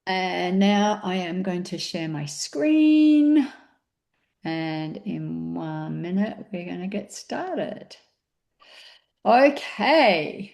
And now I am going to share my screen. And in 1 minute, we're going to get started. Okay.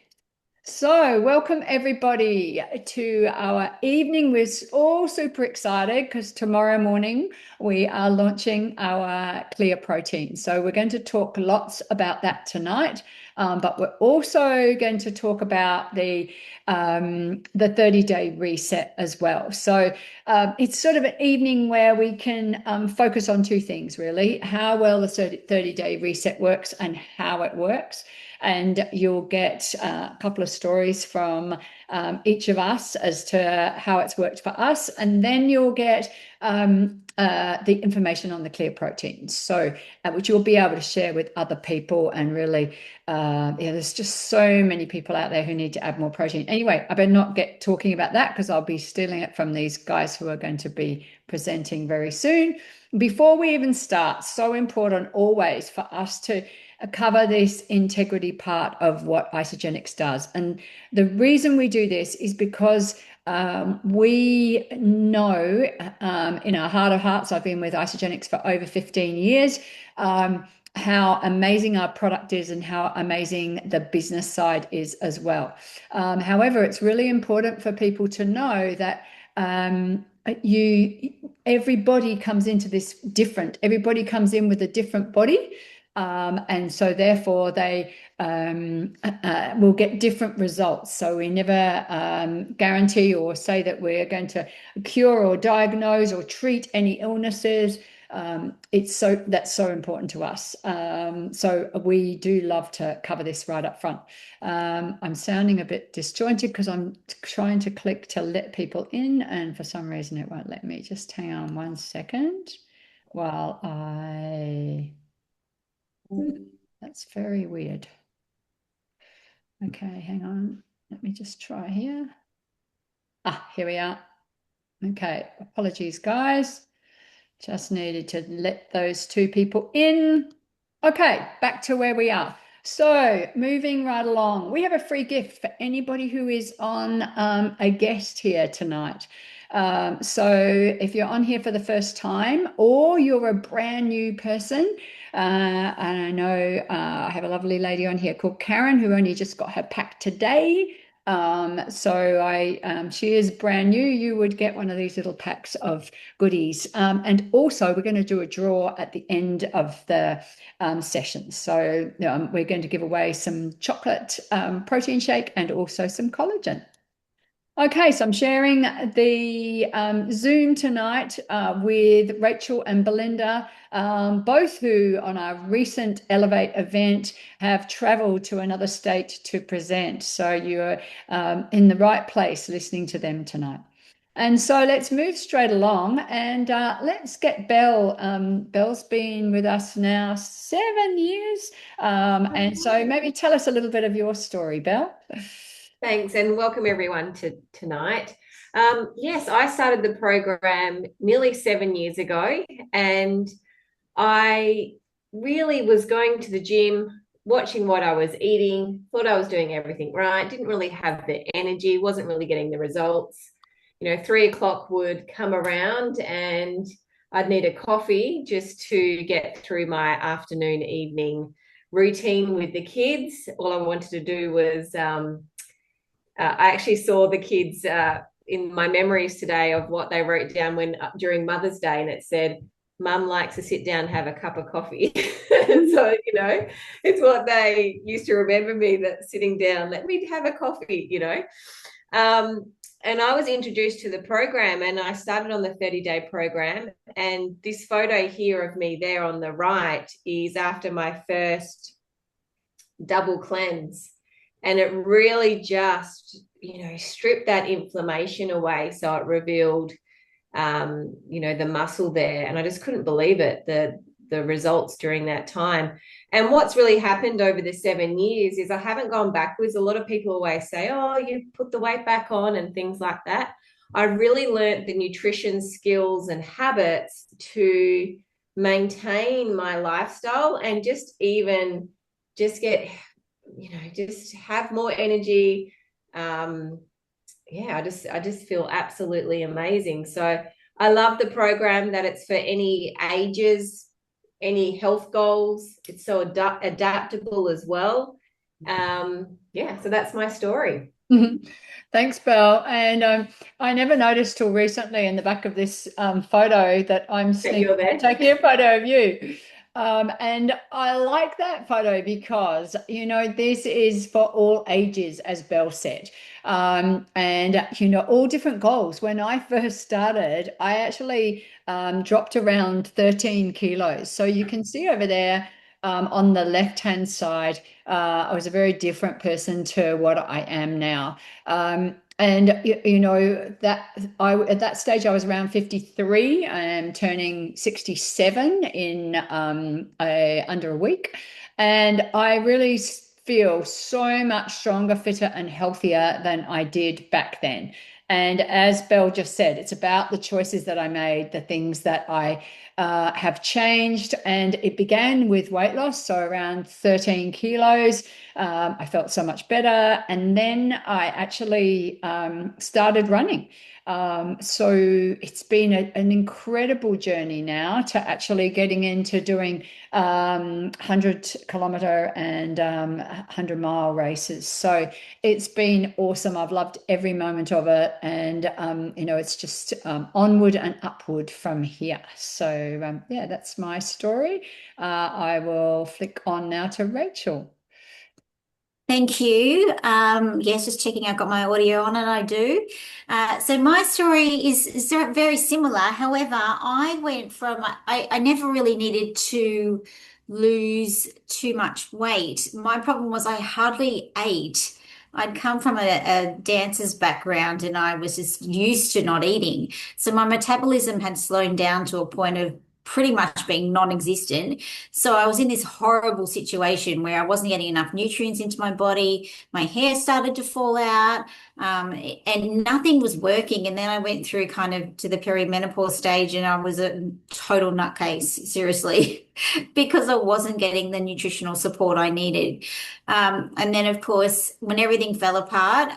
So, welcome everybody to our evening. We're all super excited because tomorrow morning we are launching our clear protein. So, we're going to talk lots about that tonight, but we're also going to talk about the 30-day reset as well. So, it's sort of an evening where we can focus on two things really: how well the 30-day reset works and how it works. And you'll get a couple of stories from each of us as to how it's worked for us. And then you'll get the information on the clear proteins, so which you'll be able to share with other people. And really, there's just so many people out there who need to add more protein. Anyway, I better not get talking about that because I'll be stealing it from these guys who are going to be presenting very soon. Before we even start, so important always for us to cover this integrity part of what Isagenix does. And the reason we do this is because we know in our heart of hearts, I've been with Isagenix for over 15 years, how amazing our product is and how amazing the business side is as well. However, it's really important for people to know that everybody comes into this different, everybody comes in with a different body. And so therefore they will get different results. So we never guarantee or say that we're going to cure or diagnose or treat any illnesses. That's so important to us. So we do love to cover this right up front. I'm sounding a bit disjointed because I'm trying to click to let people in, and for some reason it won't let me. Just hang on 1 second while I. That's very weird. Okay, hang on. Let me just try here. Here we are. Okay, apologies, guys. Just needed to let those two people in. Okay, back to where we are. So, moving right along, we have a free gift for anybody who is on a guest here tonight. So, if you're on here for the first time or you're a brand new person, and I know I have a lovely lady on here called Karen who only just got her pack today. She is brand new. You would get one of these little packs of goodies. And also, we're going to do a draw at the end of the session. So we're going to give away some chocolate protein shake and also some collagen. Okay, so I'm sharing the Zoom tonight with Rachel and Belinda, both who on our recent Elevate event have traveled to another state to present. So you're in the right place listening to them tonight. And so let's move straight along and let's get Belle. Belle's been with us now 7 years. And so maybe tell us a little bit of your story, Belle. Thanks, and welcome everyone to tonight. Yes, I started the program nearly 7 years ago, and I really was going to the gym, watching what I was eating, thought I was doing everything right, didn't really have the energy, wasn't really getting the results. 3 o'clock would come around and I'd need a coffee just to get through my afternoon, evening routine with the kids. All I wanted to do was I actually saw the kids in my memories today of what they wrote down when during Mother's Day, and it said, "Mum likes to sit down and have a cup of coffee." So it's what they used to remember me, that sitting down, let me have a coffee. And I was introduced to the program, and I started on the 30-day program. And this photo here of me there on the right is after my first double cleanse, and it really just stripped that inflammation away. So it revealed the muscle there, and I just couldn't believe it, the results during that time. And what's really happened over the 7 years is I haven't gone backwards. A lot of people always say, oh, you put the weight back on and things like that. I really learned the nutrition skills and habits to maintain my lifestyle and just get, just have more energy, yeah, I just feel absolutely amazing. So I love the program that it's for any ages, any health goals. It's so adaptable as well. Yeah, so that's my story. Mhm. Thanks, Belle. And I never noticed till recently in the back of this photo that I'm That you're there. taking a photo of you. And I like that photo because, this is for all ages, as Belle said. And, all different goals. When I first started, I actually dropped around 13 kilos. So you can see over there on the left-hand side, I was a very different person to what I am now. And that I at that stage I was around 53. I am turning 67 in under a week, and I really feel so much stronger, fitter, and healthier than I did back then. And as Belle just said, it's about the choices that I made, the things that I have changed. And it began with weight loss, so around 13 kilos. I felt so much better. And then I actually started running. So it's been an incredible journey now to actually getting into doing 100-kilometer and 100-mile races. So it's been awesome. I've loved every moment of it. And, it's just onward and upward from here. So, yeah, that's my story. I will flick on now to Rachel. Thank you. Yes, just checking I've got my audio on, and I do. So my story is very similar. However, I went from, I never really needed to lose too much weight. My problem was I hardly ate. I'd come from a dancer's background and I was just used to not eating. So my metabolism had slowed down to a point of pretty much being non-existent. So I was in this horrible situation where I wasn't getting enough nutrients into my body. My hair started to fall out, and nothing was working. And then I went through kind of to the perimenopause stage, and I was a total nutcase, seriously, because I wasn't getting the nutritional support I needed. And then, of course, when everything fell apart,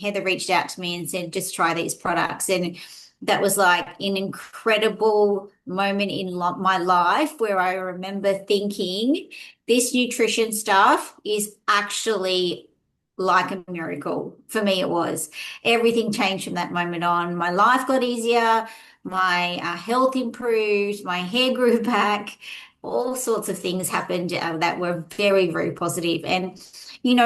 Heather reached out to me and said, just try these products. And that was like an incredible moment in my life where I remember thinking this nutrition stuff is actually like a miracle. For me, it was. Everything changed from that moment on. My life got easier, my health improved, my hair grew back, all sorts of things happened that were very, very positive. And,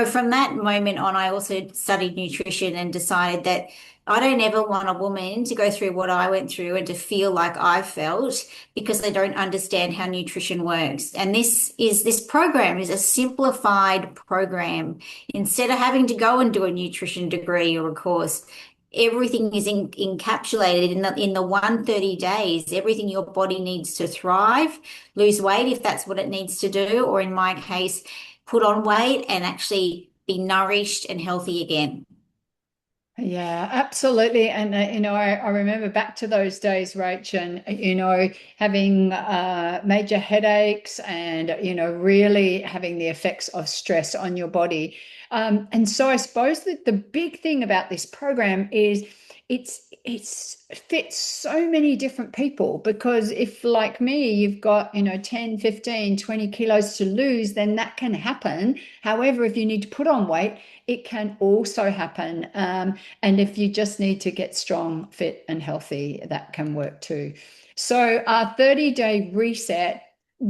from that moment on, I also studied nutrition and decided that I don't ever want a woman to go through what I went through and to feel like I felt because they don't understand how nutrition works. And this program is a simplified program. Instead of having to go and do a nutrition degree or a course, everything is encapsulated in the 130 days. Everything your body needs to thrive, lose weight if that's what it needs to do, or in my case, put on weight and actually be nourished and healthy again. Yeah, absolutely. And, I remember back to those days, Rach, and, having major headaches and, really having the effects of stress on your body. And so I suppose that the big thing about this program is it's fits so many different people, because if, like me, you've got 10, 15, 20 kilos to lose, then that can happen. However, if you need to put on weight, it can also happen. And if you just need to get strong, fit, and healthy, that can work too. So our 30-day reset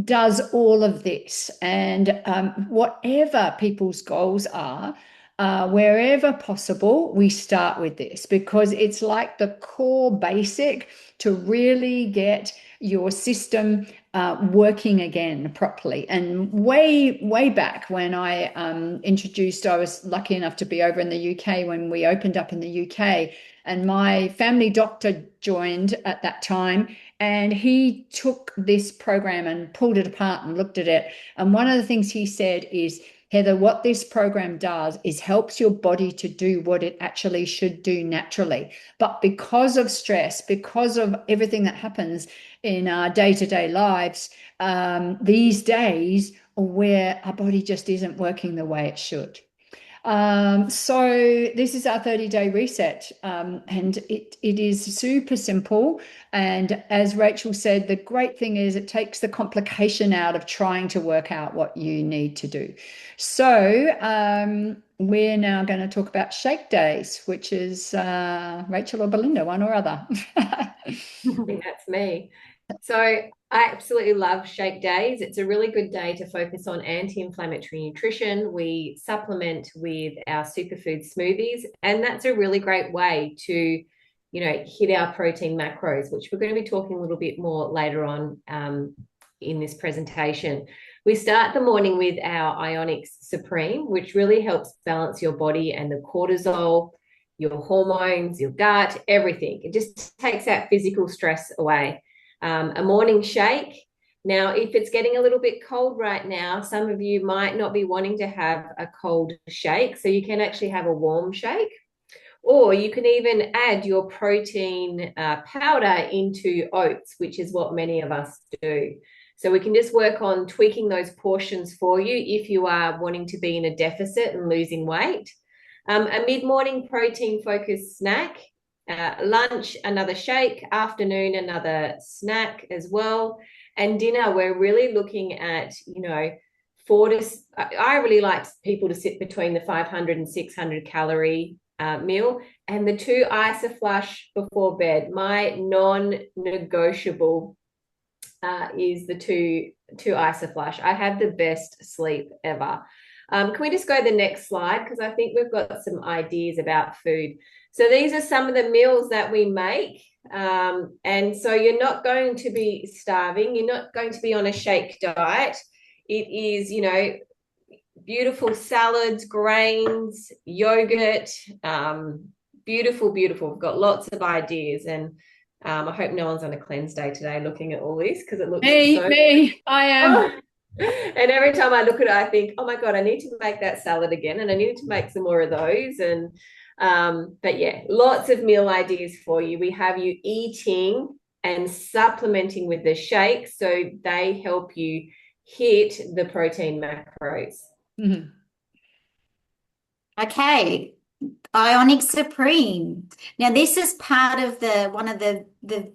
does all of this. And whatever people's goals are, wherever possible, we start with this because it's like the core basic to really get your system working again properly. And way back when I introduced, I was lucky enough to be over in the UK when we opened up in the UK, and my family doctor joined at that time. And he took this program and pulled it apart and looked at it. And one of the things he said is, Heather, what this program does is helps your body to do what it actually should do naturally. But because of stress, because of everything that happens in our day-to-day lives, these days where our body just isn't working the way it should. So this is our 30-day reset, and it is super simple. And as Rachel said, the great thing is it takes the complication out of trying to work out what you need to do. So we're now going to talk about shake days, which is Rachel or Belinda, one or other. I think that's me. So I absolutely love shake days. It's a really good day to focus on anti-inflammatory nutrition. We supplement with our superfood smoothies, and that's a really great way to, hit our protein macros, which we're going to be talking a little bit more later on in this presentation. We start the morning with our Ionics Supreme, which really helps balance your body and the cortisol, your hormones, your gut, everything. It just takes that physical stress away. A morning shake. Now, if it's getting a little bit cold right now, some of you might not be wanting to have a cold shake, so you can actually have a warm shake. Or you can even add your protein powder into oats, which is what many of us do. So we can just work on tweaking those portions for you if you are wanting to be in a deficit and losing weight. A mid-morning protein-focused snack. Lunch, another shake. Afternoon, another snack as well. And dinner, we're really looking at, I really like people to sit between the 500 and 600 calorie meal, and the 2 isoflush before bed. My non-negotiable is the two isoflush. I have the best sleep ever. Can we just go to the next slide? Because I think we've got some ideas about food. So these are some of the meals that we make. And so you're not going to be starving. You're not going to be on a shake diet. It is, beautiful salads, grains, yogurt, beautiful, beautiful. We've got lots of ideas, and I hope no one's on a cleanse day today looking at all this, because it looks Me, I am. Oh. And every time I look at it, I think, oh my God, I need to make that salad again, and I need to make some more of those. And but yeah, lots of meal ideas for you. We have you eating and supplementing with the shakes, so they help you hit the protein macros. Mm-hmm. Okay, Ionic Supreme. Now, this is part of one of the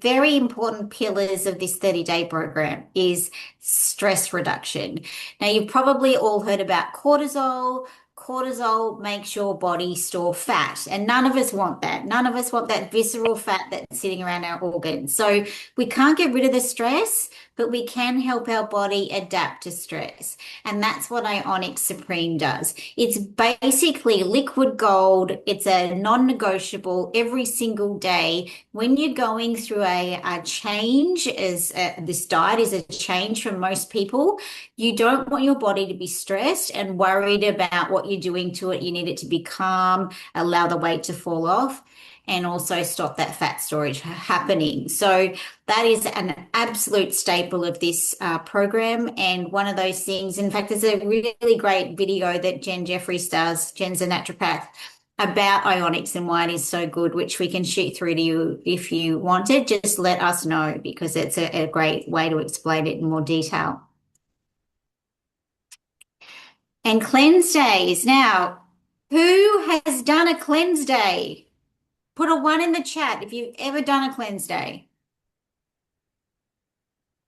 very important pillars of this 30-day program is stress reduction. Now, you've probably all heard about cortisol. Cortisol makes your body store fat, and none of us want that. None of us want that visceral fat that's sitting around our organs. So we can't get rid of the stress, but we can help our body adapt to stress. And that's what Ionic Supreme does. It's basically liquid gold. It's a non-negotiable every single day. When you're going through a change, this diet is a change for most people, you don't want your body to be stressed and worried about what you're doing to it. You need it to be calm, allow the weight to fall off, and also stop that fat storage happening. So that is an absolute staple of this program, and one of those things. In fact, there's a really great video that Jen Jeffries does. Jen's a naturopath, about Ionics and why it is so good, which we can shoot through to you if you want it. Just let us know, because it's a great way to explain it in more detail. And cleanse days. Now, who has done a cleanse day? Put a 1 in the chat if you've ever done a cleanse day.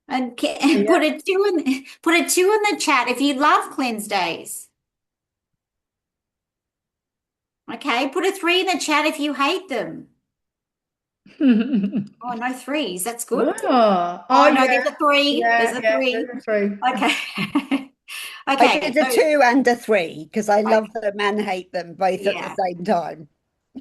And put a 2 in the chat if you love cleanse days. Okay, put a 3 in the chat if you hate them. Oh, no threes. That's good. Oh, no, there's a 3. There's a 3. There's a 3. Okay. Okay, I did a 2 and a 3 because I love them and hate them both at the same time.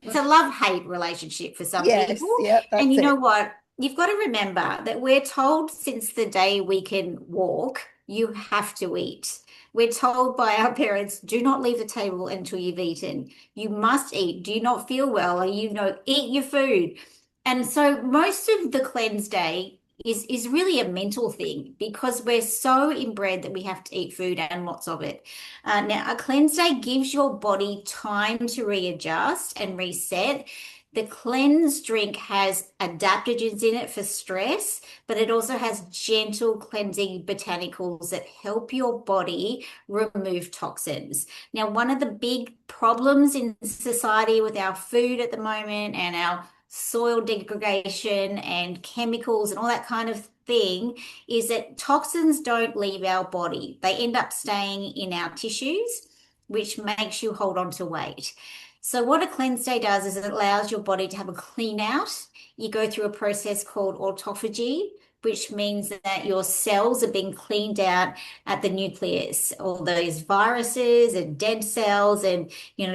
It's a love-hate relationship for some people. Yep, and you know what? You've got to remember that we're told since the day we can walk, you have to eat. We're told by our parents, do not leave the table until you've eaten. You must eat. Do you not feel well? Or, eat your food. And so most of the cleanse day is really a mental thing because we're so inbred that we have to eat food and lots of it. Now, a cleanse day gives your body time to readjust and reset. The cleanse drink has adaptogens in it for stress, but it also has gentle cleansing botanicals that help your body remove toxins. Now, one of the big problems in society with our food at the moment and our soil degradation and chemicals and all that kind of thing is that toxins don't leave our body. They end up staying in our tissues, which makes you hold on to weight. So what a cleanse day does is it allows your body to have a clean out. You go through a process called autophagy, which means that your cells are being cleaned out at the nucleus, all those viruses and dead cells and,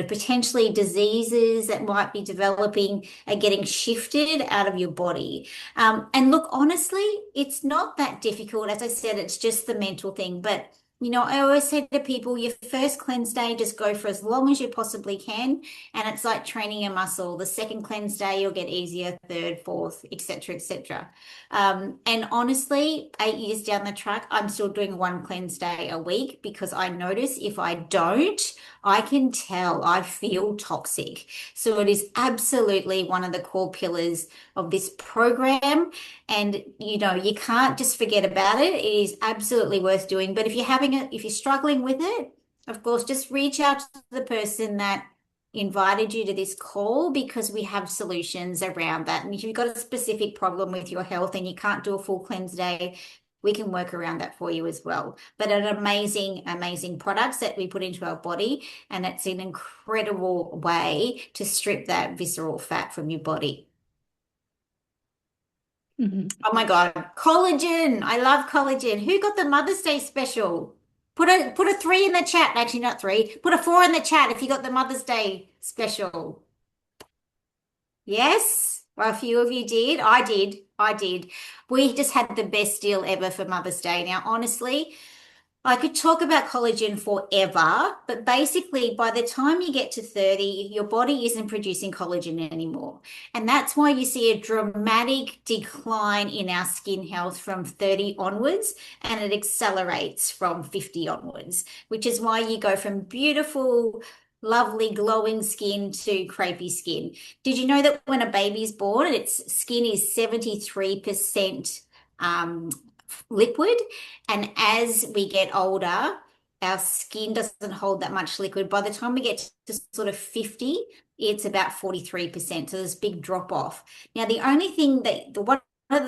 potentially diseases that might be developing are getting shifted out of your body. And look, honestly, it's not that difficult. As I said, it's just the mental thing. But I always say to people, your first cleanse day, just go for as long as you possibly can. And it's like training a muscle. The second cleanse day, you'll get easier, third, fourth, etc., etc. And honestly, 8 years down the track, I'm still doing one cleanse day a week because I notice if I don't, I can tell I feel toxic. So it is absolutely one of the core pillars of this program. And you can't just forget about it. It is absolutely worth doing. But if you're struggling with it, of course, just reach out to the person that invited you to this call because we have solutions around that. And if you've got a specific problem with your health and you can't do a full cleanse day, we can work around that for you as well. But an amazing, amazing products that we put into our body, and it's an incredible way to strip that visceral fat from your body. Oh my God, collagen. I love collagen. Who got the Mother's Day special? Put a 3 in the chat. Actually, not 3. Put a 4 in the chat if you got the Mother's Day special. Yes? Well, a few of you did. I did. I did. We just had the best deal ever for Mother's Day. Now, honestly, I could talk about collagen forever, but basically, by the time you get to 30, your body isn't producing collagen anymore. And that's why you see a dramatic decline in our skin health from 30 onwards, and it accelerates from 50 onwards, which is why you go from beautiful, lovely, glowing skin to crepey skin. Did you know that when a baby's born, its skin is 73% liquid? And as we get older, our skin doesn't hold that much liquid. By the time we get to sort of 50, it's about 43%. So there's a big drop off. Now, the only thing that one of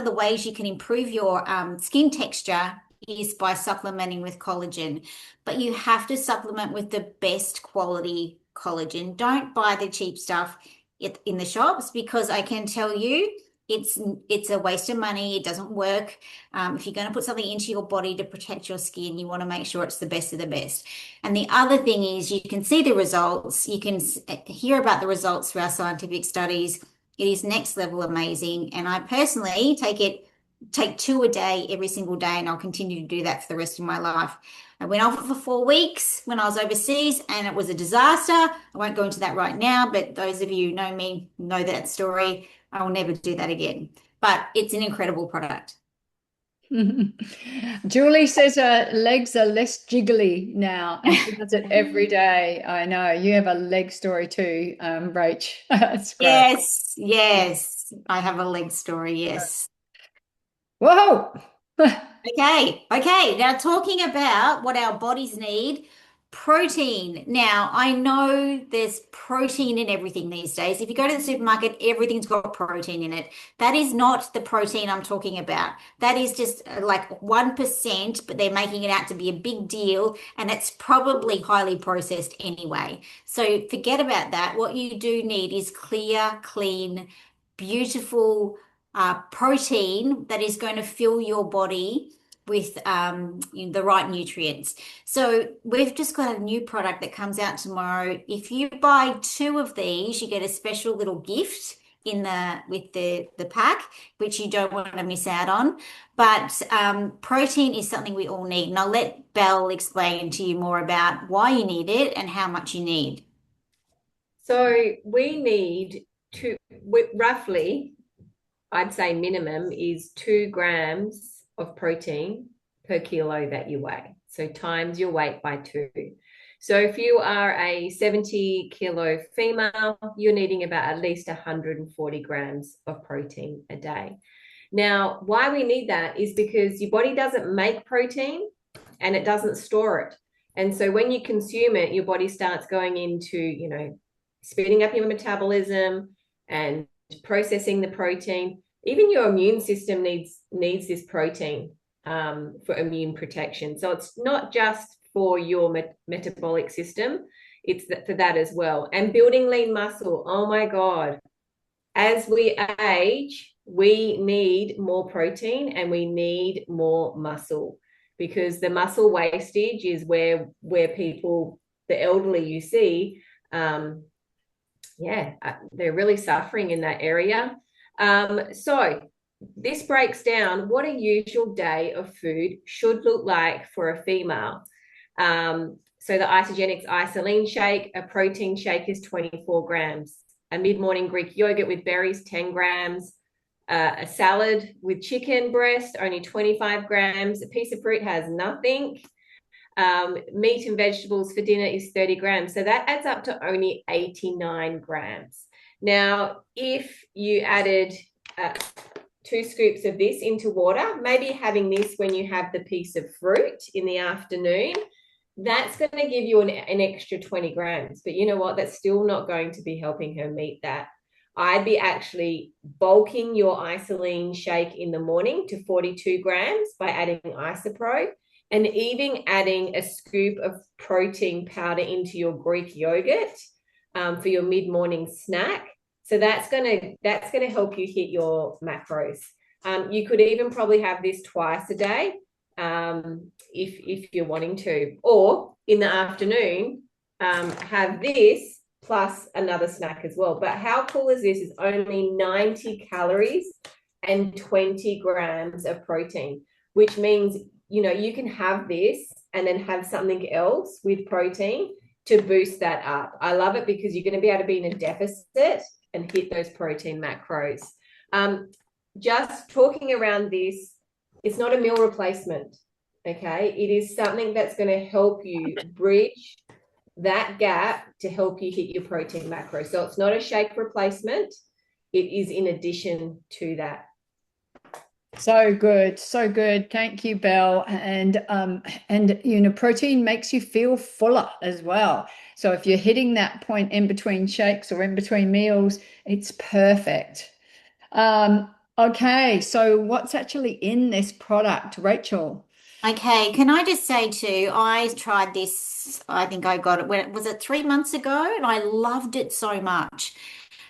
the ways you can improve your skin texture is by supplementing with collagen, but you have to supplement with the best quality collagen. Don't buy the cheap stuff in the shops because I can tell you it's a waste of money. It doesn't work. If you're going to put something into your body to protect your skin, you want to make sure it's the best of the best. And the other thing is you can see the results. You can hear about the results through our scientific studies. It is next level amazing. And I personally take 2 a day every single day, and I'll continue to do that for the rest of my life. I went off for 4 weeks when I was overseas and it was a disaster. I won't go into that right now, but those of you who know me know that story. I will never do that again. But it's an incredible product. Julie says her legs are less jiggly now and she does it every day. I know. You have a leg story too, Rach. That's great. Yes. I have a leg story, yes. Whoa! Okay. Now talking about what our bodies need, protein. Now, I know there's protein in everything these days. If you go to the supermarket, everything's got protein in it. That is not the protein I'm talking about. That is just like 1%, but they're making it out to be a big deal, and it's probably highly processed anyway. So forget about that. What you do need is clear, clean, beautiful protein that is going to fill your body with the right nutrients. So we've just got a new product that comes out tomorrow. If you buy 2 of these, you get a special little gift with the pack, which you don't want to miss out on. But protein is something we all need. And I'll let Belle explain to you more about why you need it and how much you need. So we need roughly I'd say minimum is 2 grams of protein per kilo that you weigh. So times your weight by 2. So if you are a 70-kilo female, you're needing about at least 140 grams of protein a day. Now, why we need that is because your body doesn't make protein and it doesn't store it. And so when you consume it, your body starts going into, speeding up your metabolism and processing the protein. Even your immune system needs this protein for immune protection. So it's not just for your metabolic system, it's for that as well. And building lean muscle, oh my God. As we age, we need more protein and we need more muscle, because the muscle wastage is where people, the elderly you see, they're really suffering in that area. So this breaks down what a usual day of food should look like for a female. So the Isogenics Isoline shake, a protein shake, is 24 grams. A mid-morning Greek yogurt with berries, 10 grams. A salad with chicken breast, only 25 grams. A piece of fruit has nothing. Meat and vegetables for dinner is 30 grams. So that adds up to only 89 grams. Now, if you added 2 scoops of this into water, maybe having this when you have the piece of fruit in the afternoon, that's going to give you an extra 20 grams. But you know what? That's still not going to be helping her meet that. I'd be actually bulking your Isoline shake in the morning to 42 grams by adding Isopro, and even adding a scoop of protein powder into your Greek yogurt for your mid-morning snack. So that's gonna help you hit your macros. You could even probably have this twice a day if you're wanting to, or in the afternoon have this plus another snack as well. But how cool is this? It's only 90 calories and 20 grams of protein, which means you can have this and then have something else with protein to boost that up. I love it because you're going to be able to be in a deficit and hit those protein macros. Just talking around this, it's not a meal replacement, okay? It is something that's going to help you bridge that gap to help you hit your protein macro. So it's not a shake replacement. It is in addition to that. So good, so good. Thank you, Belle. And protein makes you feel fuller as well. So if you're hitting that point in between shakes or in between meals, it's perfect. Okay, so what's actually in this product, Rachel? Okay, can I just say too, I tried this, I think I got it, was it 3 months ago? And I loved it so much.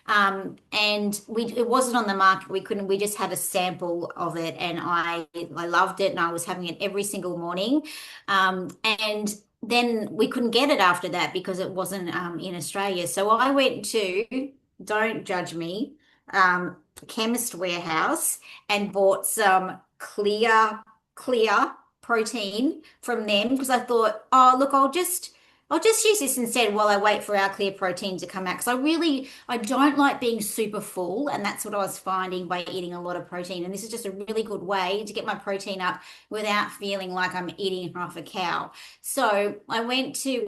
And it wasn't on the market. We just had a sample of it, and I loved it, and I was having it every single morning. And then we couldn't get it after that because it wasn't in Australia. So I went to, don't judge me, Chemist Warehouse and bought some clear protein from them because I thought, oh look, I'll just use this instead while I wait for our clear protein to come out, because I don't like being super full, and that's what I was finding by eating a lot of protein. And this is just a really good way to get my protein up without feeling like I'm eating half a cow. So I went to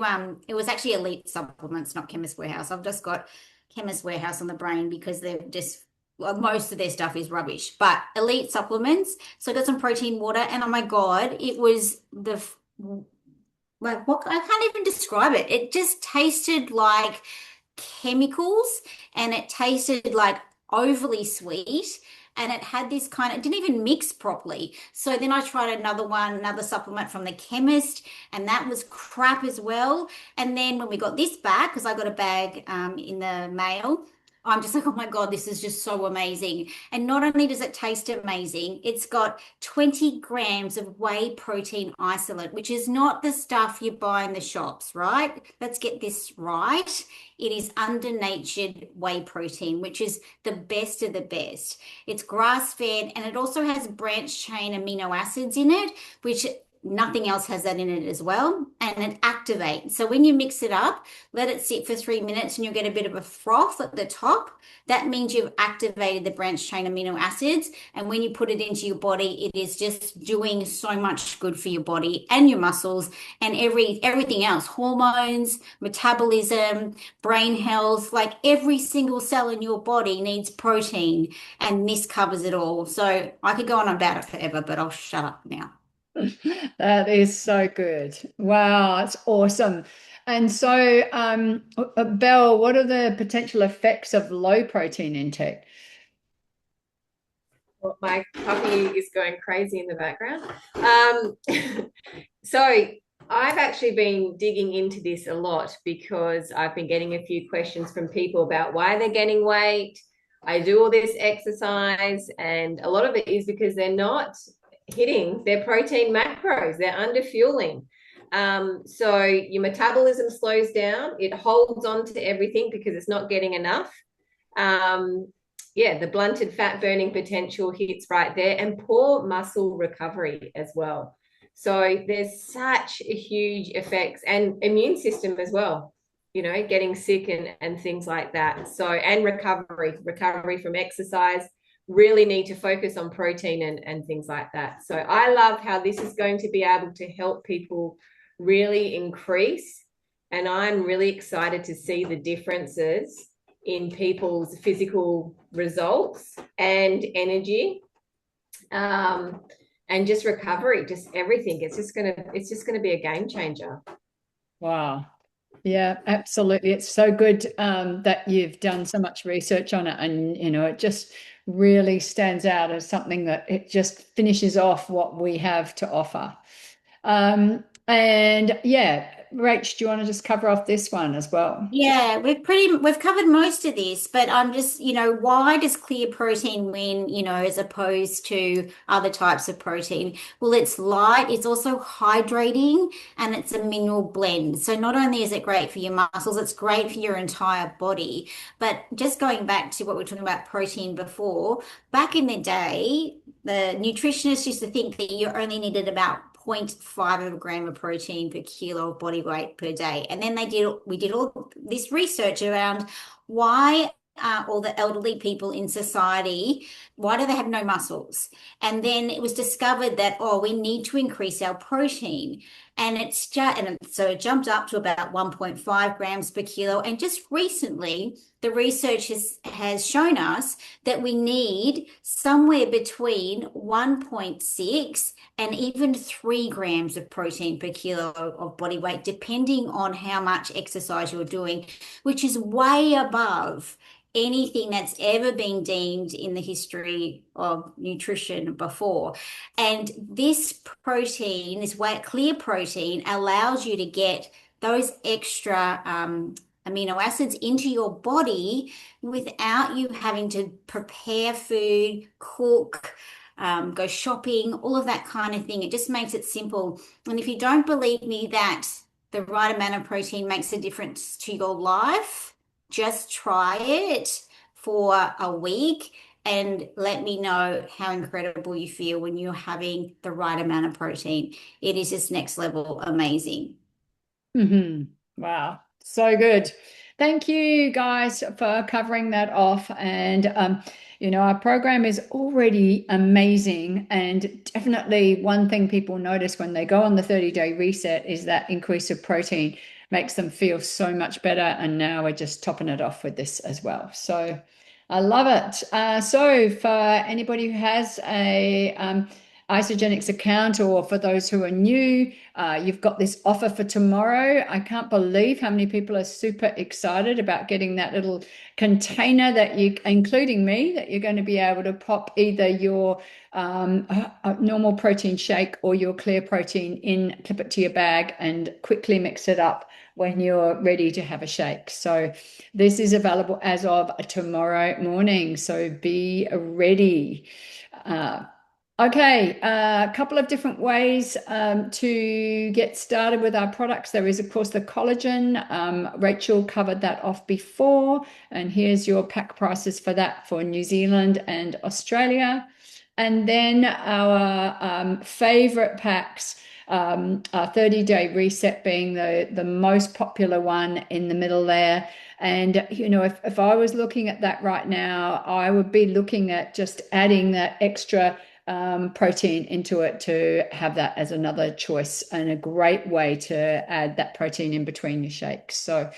it was actually Elite Supplements, not Chemist Warehouse. I've just got Chemist Warehouse on the brain because they're just, well, most of their stuff is rubbish. But Elite Supplements, so I got some protein water, and oh my God, it was what, I can't even describe it. It just tasted like chemicals, and it tasted like overly sweet, and it had this kind of, it didn't even mix properly. So then I tried another supplement from the chemist, and that was crap as well. And then when we got this back, because I got a bag in the mail, I'm just like, oh my God, this is just so amazing. And not only does it taste amazing, it's got 20 grams of whey protein isolate, which is not the stuff you buy in the shops, right? Let's get this right. It is under-natured whey protein, which is the best of the best. It's grass-fed, and it also has branched chain amino acids in it, which nothing else has that in it as well, and it activates. So when you mix it up, let it sit for 3 minutes and you'll get a bit of a froth at the top. That means you've activated the branched chain amino acids. And when you put it into your body, it is just doing so much good for your body and your muscles and everything else, hormones, metabolism, brain health, like every single cell in your body needs protein, and this covers it all. So I could go on about it forever, but I'll shut up now. That is so good. Wow, that's awesome. And so, Belle, what are the potential effects of low protein intake? Well, my puppy is going crazy in the background. So I've actually been digging into this a lot because I've been getting a few questions from people about why they're gaining weight. I do all this exercise, and a lot of it is because they're not hitting their protein macros. They're under fueling. So your metabolism slows down. It holds on to everything because it's not getting enough. Yeah, the blunted fat burning potential hits right there, and poor muscle recovery as well. So there's such a huge effects, and immune system as well, getting sick and things like that. So, and recovery from exercise, really need to focus on protein and things like that. So I love how this is going to be able to help people really increase. And I'm really excited to see the differences in people's physical results and energy, and just recovery, just everything. It's just gonna be a game changer. Wow. Yeah, absolutely. It's so good that you've done so much research on it, and it just really stands out as something that it just finishes off what we have to offer. And yeah, Rach, do you want to just cover off this one as well? Yeah, we've covered most of this, but I'm just, why does clear protein win, as opposed to other types of protein? Well, it's light, it's also hydrating, and it's a mineral blend. So not only is it great for your muscles, it's great for your entire body. But just going back to what we were talking about protein before, back in the day, the nutritionists used to think that you only needed about 0.5 of a gram of protein per kilo of body weight per day. And then we did all this research around why all the elderly people in society, why do they have no muscles? And then it was discovered that, we need to increase our protein. And so it jumped up to about 1.5 grams per kilo. And just recently, the research has shown us that we need somewhere between 1.6 and even 3 grams of protein per kilo of body weight, depending on how much exercise you're doing, which is way above anything that's ever been deemed in the history of nutrition before. And this protein, this white clear protein, allows you to get those extra amino acids into your body without you having to prepare food, cook, go shopping, all of that kind of thing. It just makes it simple. And if you don't believe me that the right amount of protein makes a difference to your life, just try it for a week and let me know how incredible you feel when you're having the right amount of protein. It is just next level amazing. Wow, so good. Thank you guys for covering that off. And our program is already amazing. And definitely one thing people notice when they go on the 30-day reset is that increase of protein makes them feel so much better. And now we're just topping it off with this as well. So I love it. So for anybody who has a Isagenix account, or for those who are new, you've got this offer for tomorrow. I can't believe how many people are super excited about getting that little container that including me, that you're going to be able to pop either your normal protein shake or your clear protein in, clip it to your bag, and quickly mix it up when you're ready to have a shake. So this is available as of tomorrow morning. So be ready. Okay, a couple of different ways to get started with our products. There is, of course, the collagen. Rachel covered that off before, and here's your pack prices for that for New Zealand and Australia. And then our favorite packs 30-day reset being the most popular one in the middle there. And, you know, if I was looking at that right now, I would be looking at just adding that extra protein into it to have that as another choice, and a great way to add that protein in between your shakes. So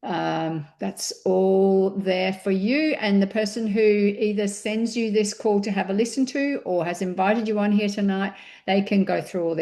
that's all there for you. And the person who either sends you this call to have a listen to or has invited you on here tonight, they can go through all this